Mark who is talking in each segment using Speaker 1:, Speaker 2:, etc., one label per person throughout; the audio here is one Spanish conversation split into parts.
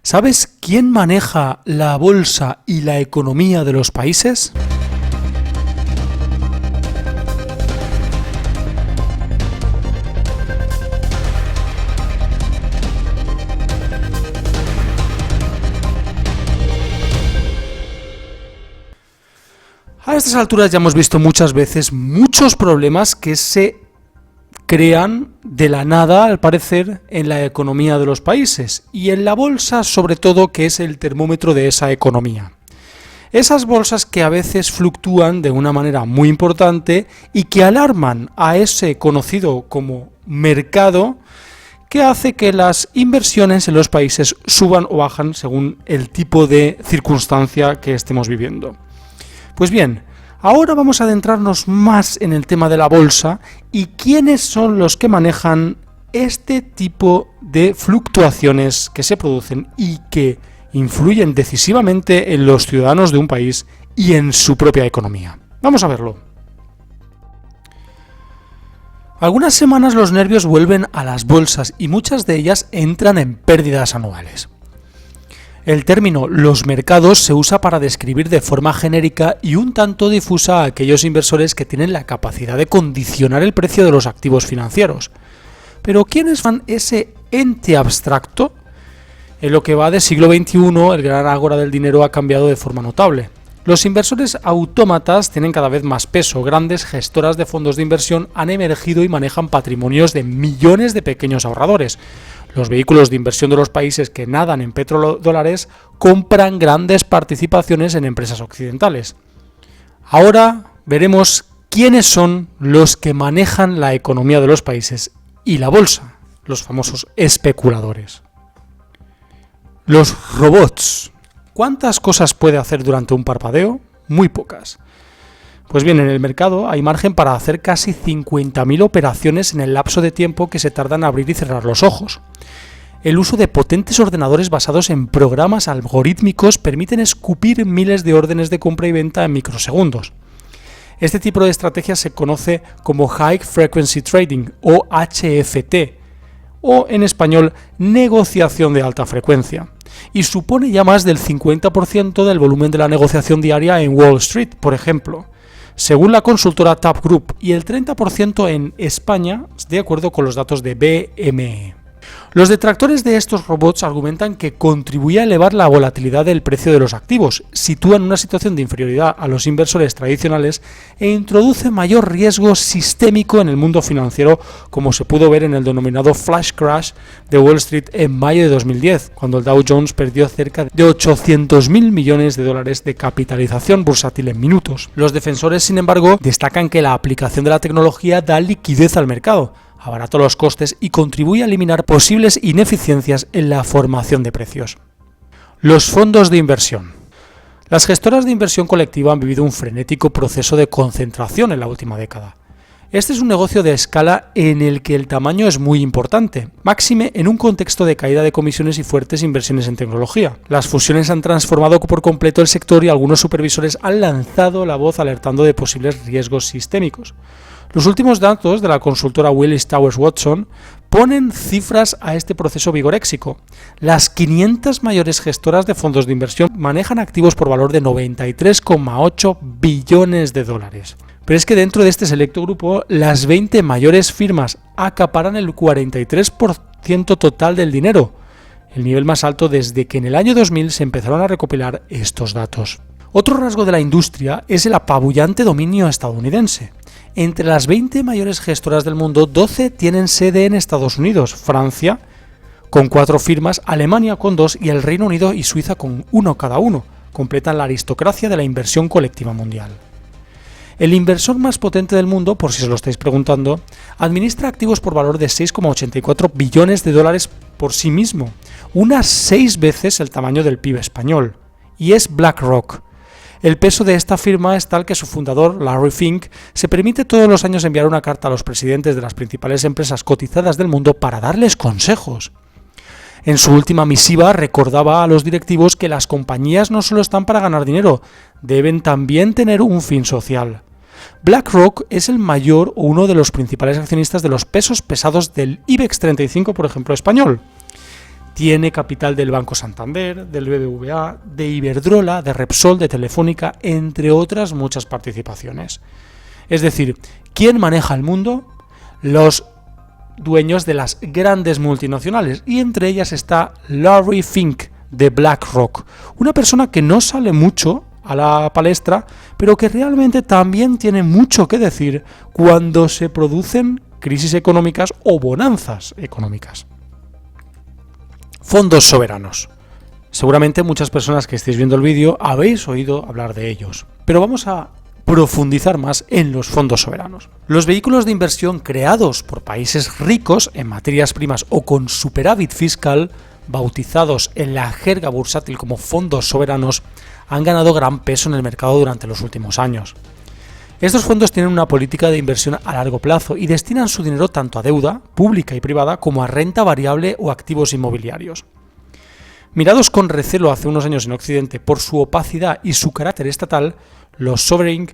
Speaker 1: ¿Sabes quién maneja la bolsa y la economía de los países? A estas alturas ya hemos visto muchas veces muchos problemas que se crean de la nada, al parecer, en la economía de los países y en la bolsa, sobre todo, que es el termómetro de esa economía. Esas bolsas que a veces fluctúan de una manera muy importante y que alarman a ese conocido como mercado, que hace que las inversiones en los países suban o bajan según el tipo de circunstancia que estemos viviendo. Pues bien, ahora vamos a adentrarnos más en el tema de la bolsa y quiénes son los que manejan este tipo de fluctuaciones que se producen y que influyen decisivamente en los ciudadanos de un país y en su propia economía. Vamos a verlo. Algunas semanas los nervios vuelven a las bolsas y muchas de ellas entran en pérdidas anuales. El término los mercados se usa para describir de forma genérica y un tanto difusa a aquellos inversores que tienen la capacidad de condicionar el precio de los activos financieros. Pero ¿quiénes son ese ente abstracto? En lo que va de siglo XXI, el gran ágora del dinero ha cambiado de forma notable. Los inversores autómatas tienen cada vez más peso. Grandes gestoras de fondos de inversión han emergido y manejan patrimonios de millones de pequeños ahorradores. Los vehículos de inversión de los países que nadan en petrodólares compran grandes participaciones en empresas occidentales. Ahora veremos quiénes son los que manejan la economía de los países y la bolsa, los famosos especuladores. Los robots. ¿Cuántas cosas puede hacer durante un parpadeo? Muy pocas. Pues bien, en el mercado hay margen para hacer casi 50.000 operaciones en el lapso de tiempo que se tarda en abrir y cerrar los ojos. El uso de potentes ordenadores basados en programas algorítmicos permiten escupir miles de órdenes de compra y venta en microsegundos. Este tipo de estrategia se conoce como High Frequency Trading o HFT, o en español, negociación de alta frecuencia, y supone ya más del 50% del volumen de la negociación diaria en Wall Street, por ejemplo, según la consultora TAP Group, y el 30% en España, de acuerdo con los datos de BME. Los detractores de estos robots argumentan que contribuye a elevar la volatilidad del precio de los activos, sitúan una situación de inferioridad a los inversores tradicionales e introduce mayor riesgo sistémico en el mundo financiero, como se pudo ver en el denominado Flash Crash de Wall Street en mayo de 2010, cuando el Dow Jones perdió cerca de 800.000 millones de dólares de capitalización bursátil en minutos. Los defensores, sin embargo, destacan que la aplicación de la tecnología da liquidez al mercado, abarata los costes y contribuye a eliminar posibles ineficiencias en la formación de precios. Los fondos de inversión. Las gestoras de inversión colectiva han vivido un frenético proceso de concentración en la última década. Este es un negocio de escala en el que el tamaño es muy importante, máxime en un contexto de caída de comisiones y fuertes inversiones en tecnología. Las fusiones han transformado por completo el sector y algunos supervisores han lanzado la voz alertando de posibles riesgos sistémicos. Los últimos datos de la consultora Willis Towers Watson ponen cifras a este proceso vigoréxico. Las 500 mayores gestoras de fondos de inversión manejan activos por valor de 93,8 billones de dólares. Pero es que dentro de este selecto grupo, las 20 mayores firmas acaparan el 43% total del dinero, el nivel más alto desde que en el año 2000 se empezaron a recopilar estos datos. Otro rasgo de la industria es el apabullante dominio estadounidense. Entre las 20 mayores gestoras del mundo, 12 tienen sede en Estados Unidos, Francia con 4 firmas, Alemania con 2 y el Reino Unido y Suiza con 1 cada uno. Completan la aristocracia de la inversión colectiva mundial. El inversor más potente del mundo, por si os lo estáis preguntando, administra activos por valor de 6,84 billones de dólares por sí mismo, unas 6 veces el tamaño del PIB español, y es BlackRock. El peso de esta firma es tal que su fundador, Larry Fink, se permite todos los años enviar una carta a los presidentes de las principales empresas cotizadas del mundo para darles consejos. En su última misiva recordaba a los directivos que las compañías no solo están para ganar dinero, deben también tener un fin social. BlackRock es el mayor o uno de los principales accionistas de los pesos pesados del IBEX 35, por ejemplo, español. tiene capital del Banco Santander, del BBVA, de Iberdrola, de Repsol, de Telefónica, entre otras muchas participaciones. Es decir, ¿quién maneja el mundo? Los dueños de las grandes multinacionales, y entre ellas está Larry Fink de BlackRock, una persona que no sale mucho a la palestra, pero que realmente también tiene mucho que decir cuando se producen crisis económicas o bonanzas económicas. Fondos soberanos. Seguramente muchas personas que estéis viendo el vídeo habéis oído hablar de ellos, pero vamos a profundizar más en los fondos soberanos. Los vehículos de inversión creados por países ricos en materias primas o con superávit fiscal, bautizados en la jerga bursátil como fondos soberanos, han ganado gran peso en el mercado durante los últimos años. Estos fondos tienen una política de inversión a largo plazo y destinan su dinero tanto a deuda, pública y privada, como a renta variable o activos inmobiliarios. Mirados con recelo hace unos años en Occidente por su opacidad y su carácter estatal, los Sovereign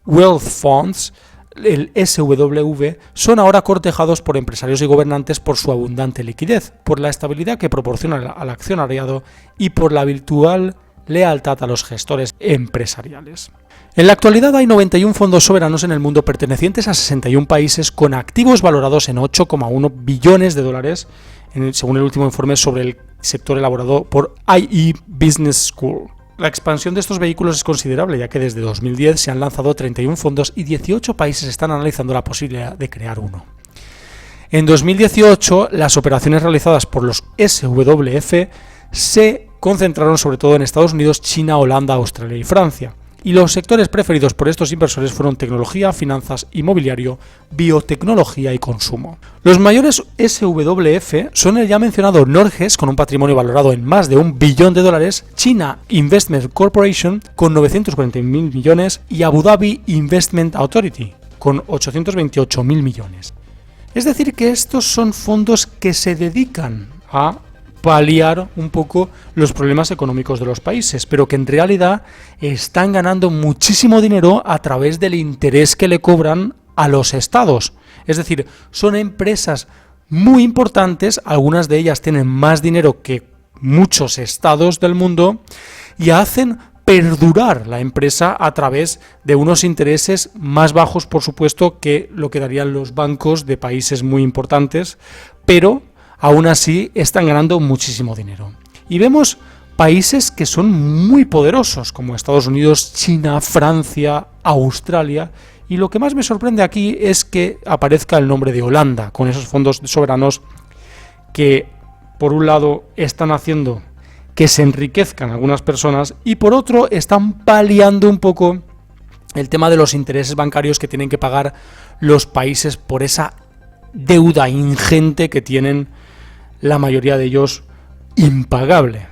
Speaker 1: Wealth Funds, el SWV, son ahora cortejados por empresarios y gobernantes por su abundante liquidez, por la estabilidad que proporciona al accionariado y por la virtual lealtad a los gestores empresariales. En la actualidad hay 91 fondos soberanos en el mundo pertenecientes a 61 países con activos valorados en 8,1 billones de dólares, según el último informe sobre el sector elaborado por IE Business School. La expansión de estos vehículos es considerable, ya que desde 2010 se han lanzado 31 fondos y 18 países están analizando la posibilidad de crear uno. En 2018, las operaciones realizadas por los SWF se concentraron sobre todo en Estados Unidos, China, Holanda, Australia y Francia. Y los sectores preferidos por estos inversores fueron tecnología, finanzas, inmobiliario, biotecnología y consumo. Los mayores SWF son el ya mencionado Norges, con un patrimonio valorado en más de $1 billón, China Investment Corporation, con 940.000 millones, y Abu Dhabi Investment Authority, con 828.000 millones. Es decir, que estos son fondos que se dedican a paliar un poco los problemas económicos de los países, pero que en realidad están ganando muchísimo dinero a través del interés que le cobran a los estados. Es decir, son empresas muy importantes, algunas de ellas tienen más dinero que muchos estados del mundo y hacen perdurar la empresa a través de unos intereses más bajos, por supuesto, que lo que darían los bancos de países muy importantes, pero aún así están ganando muchísimo dinero. Y vemos países que son muy poderosos, como Estados Unidos, China, Francia, Australia, y lo que más me sorprende aquí es que aparezca el nombre de Holanda, con esos fondos soberanos que, por un lado, están haciendo que se enriquezcan algunas personas y, por otro, están paliando un poco el tema de los intereses bancarios que tienen que pagar los países por esa deuda ingente que tienen la mayoría de ellos impagable.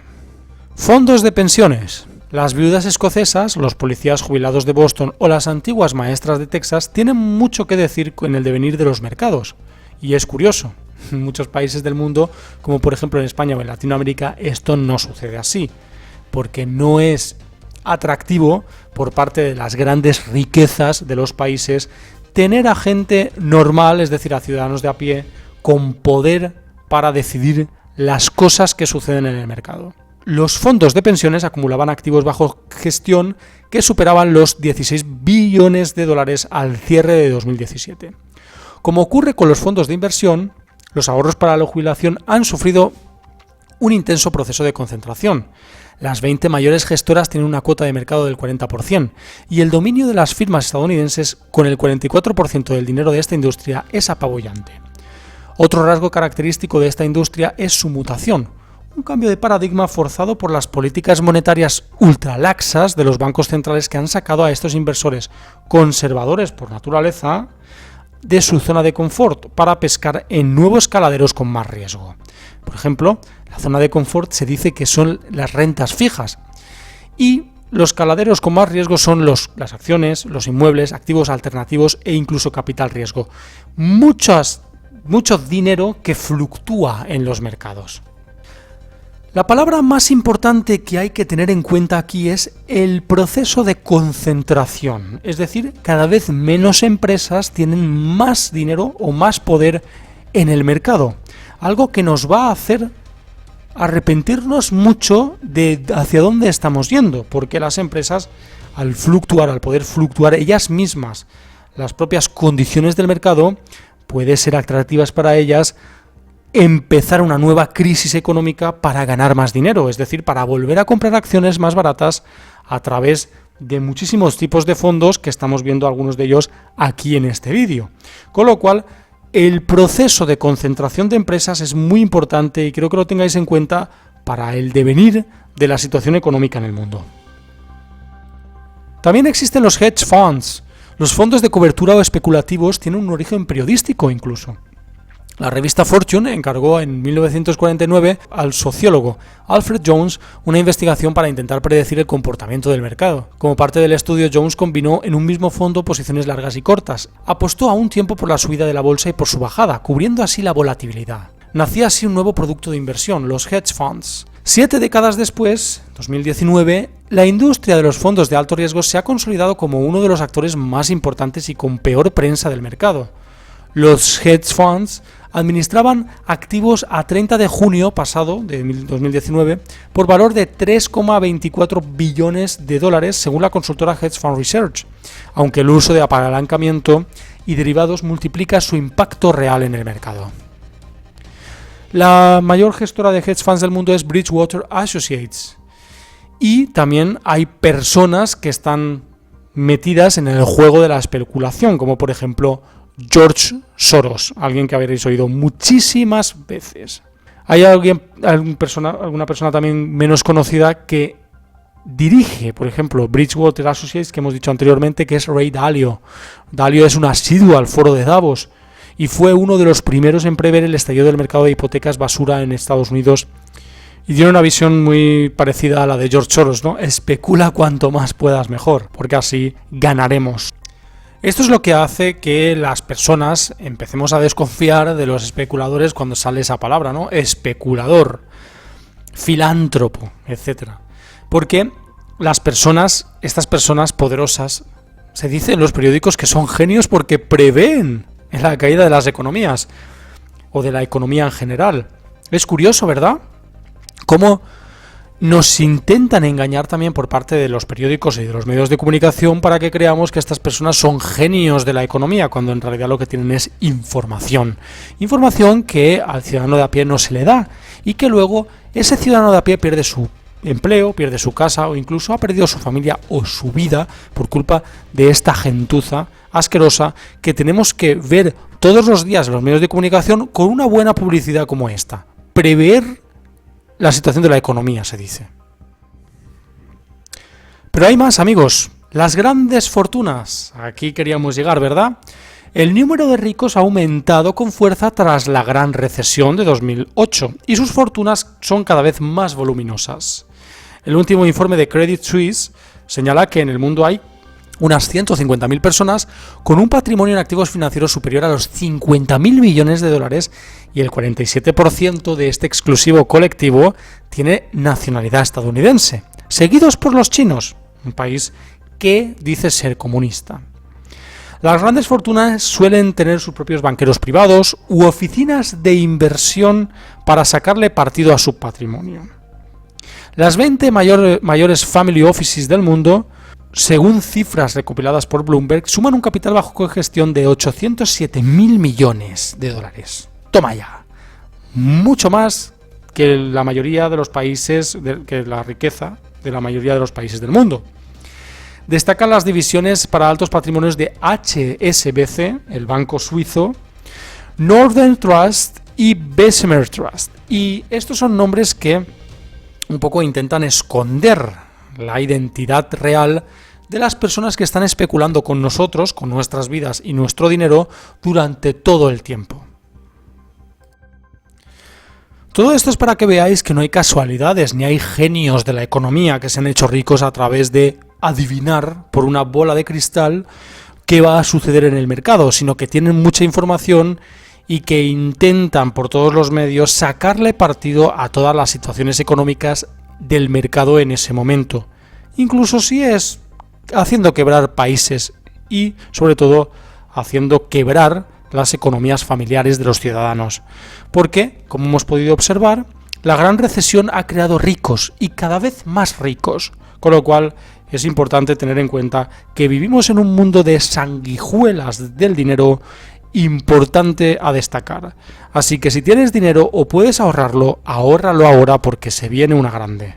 Speaker 1: Fondos de pensiones. Las viudas escocesas, los policías jubilados de Boston o las antiguas maestras de Texas tienen mucho que decir en el devenir de los mercados. Y es curioso, en muchos países del mundo, como por ejemplo en España o en Latinoamérica, esto no sucede así, porque no es atractivo por parte de las grandes riquezas de los países tener a gente normal, es decir, a ciudadanos de a pie, con poder para decidir las cosas que suceden en el mercado. Los fondos de pensiones acumulaban activos bajo gestión que superaban los 16 billones de dólares al cierre de 2017. Como ocurre con los fondos de inversión, los ahorros para la jubilación han sufrido un intenso proceso de concentración. Las 20 mayores gestoras tienen una cuota de mercado del 40% y el dominio de las firmas estadounidenses con el 44% del dinero de esta industria es apabullante. Otro rasgo característico de esta industria es su mutación, un cambio de paradigma forzado por las políticas monetarias ultralaxas de los bancos centrales que han sacado a estos inversores conservadores por naturaleza de su zona de confort para pescar en nuevos caladeros con más riesgo. Por ejemplo, la zona de confort se dice que son las rentas fijas y los caladeros con más riesgo son las acciones, los inmuebles, activos alternativos e incluso capital riesgo. Mucho dinero que fluctúa en los mercados. La palabra más importante que hay que tener en cuenta aquí es el proceso de concentración, es decir, cada vez menos empresas tienen más dinero o más poder en el mercado, algo que nos va a hacer arrepentirnos mucho de hacia dónde estamos yendo, porque las empresas, al poder fluctuar ellas mismas las propias condiciones del mercado, puede ser atractivas para ellas empezar una nueva crisis económica para ganar más dinero, es decir, para volver a comprar acciones más baratas a través de muchísimos tipos de fondos que estamos viendo algunos de ellos aquí en este vídeo. Con lo cual, el proceso de concentración de empresas es muy importante y creo que lo tengáis en cuenta para el devenir de la situación económica en el mundo. También existen los hedge funds. Los fondos de cobertura o especulativos tienen un origen periodístico incluso. La revista Fortune encargó en 1949 al sociólogo Alfred Jones una investigación para intentar predecir el comportamiento del mercado. Como parte del estudio, Jones combinó en un mismo fondo posiciones largas y cortas. Apostó a un tiempo por la subida de la bolsa y por su bajada, cubriendo así la volatilidad. Nacía así un nuevo producto de inversión, los hedge funds. 7 décadas después, 2019, la industria de los fondos de alto riesgo se ha consolidado como uno de los actores más importantes y con peor prensa del mercado. Los hedge funds administraban activos a 30 de junio pasado, de 2019, por valor de 3,24 billones de dólares según la consultora Hedge Fund Research, aunque el uso de apalancamiento y derivados multiplica su impacto real en el mercado. La mayor gestora de hedge funds del mundo es Bridgewater Associates, y también hay personas que están metidas en el juego de la especulación, como por ejemplo George Soros, alguien que habréis oído muchísimas veces. Hay alguna persona también menos conocida que dirige, por ejemplo, Bridgewater Associates, que hemos dicho anteriormente, que es Ray Dalio. Dalio es un asiduo al foro de Davos y fue uno de los primeros en prever el estallido del mercado de hipotecas basura en Estados Unidos y tiene una visión muy parecida a la de George Soros, ¿no? Especula cuanto más puedas mejor, porque así ganaremos. Esto es lo que hace que las personas empecemos a desconfiar de los especuladores cuando sale esa palabra, ¿no? Especulador, filántropo, etc. Porque estas personas poderosas, se dice en los periódicos que son genios porque prevén la caída de las economías o de la economía en general. Es curioso, ¿verdad? Cómo nos intentan engañar también por parte de los periódicos y de los medios de comunicación para que creamos que estas personas son genios de la economía, cuando en realidad lo que tienen es información. Información que al ciudadano de a pie no se le da y que luego ese ciudadano de a pie pierde su empleo, pierde su casa o incluso ha perdido su familia o su vida por culpa de esta gentuza asquerosa que tenemos que ver todos los días en los medios de comunicación con una buena publicidad como esta. Prever la situación de la economía, se dice. Pero hay más, amigos. Las grandes fortunas. Aquí queríamos llegar, ¿verdad? El número de ricos ha aumentado con fuerza tras la gran recesión de 2008 y sus fortunas son cada vez más voluminosas. El último informe de Credit Suisse señala que en el mundo hay unas 150.000 personas con un patrimonio en activos financieros superior a los 50.000 millones de dólares y el 47% de este exclusivo colectivo tiene nacionalidad estadounidense, seguidos por los chinos, un país que dice ser comunista. Las grandes fortunas suelen tener sus propios banqueros privados u oficinas de inversión para sacarle partido a su patrimonio. Las 20 mayores family offices del mundo, según cifras recopiladas por Bloomberg, suman un capital bajo gestión de 807.000 millones de dólares. Toma ya. Mucho más que la mayoría de los países, que la riqueza de la mayoría de los países del mundo. Destacan las divisiones para altos patrimonios de HSBC, el banco suizo, Northern Trust y Bessemer Trust. Y estos son nombres que un poco intentan esconder la identidad real de las personas que están especulando con nosotros, con nuestras vidas y nuestro dinero durante todo el tiempo. Todo esto es para que veáis que no hay casualidades ni hay genios de la economía que se han hecho ricos a través de adivinar por una bola de cristal qué va a suceder en el mercado, sino que tienen mucha información y que intentan por todos los medios sacarle partido a todas las situaciones económicas del mercado en ese momento, incluso si es haciendo quebrar países y sobre todo haciendo quebrar las economías familiares de los ciudadanos, porque, como hemos podido observar, La gran recesión ha creado ricos y cada vez más ricos, con lo cual es importante tener en cuenta que vivimos en un mundo de sanguijuelas del dinero importante a destacar. Así que si tienes dinero o puedes ahorrarlo, ahórralo ahora porque se viene una grande.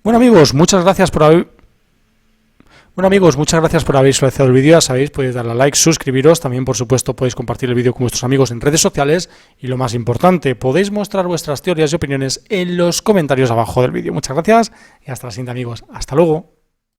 Speaker 1: Bueno amigos, muchas gracias por haber visualizado el vídeo. Ya sabéis, podéis darle a like, suscribiros, también por supuesto podéis compartir el vídeo con vuestros amigos en redes sociales y lo más importante, podéis mostrar vuestras teorías y opiniones en los comentarios abajo del vídeo. Muchas gracias y hasta la siguiente amigos. Hasta luego.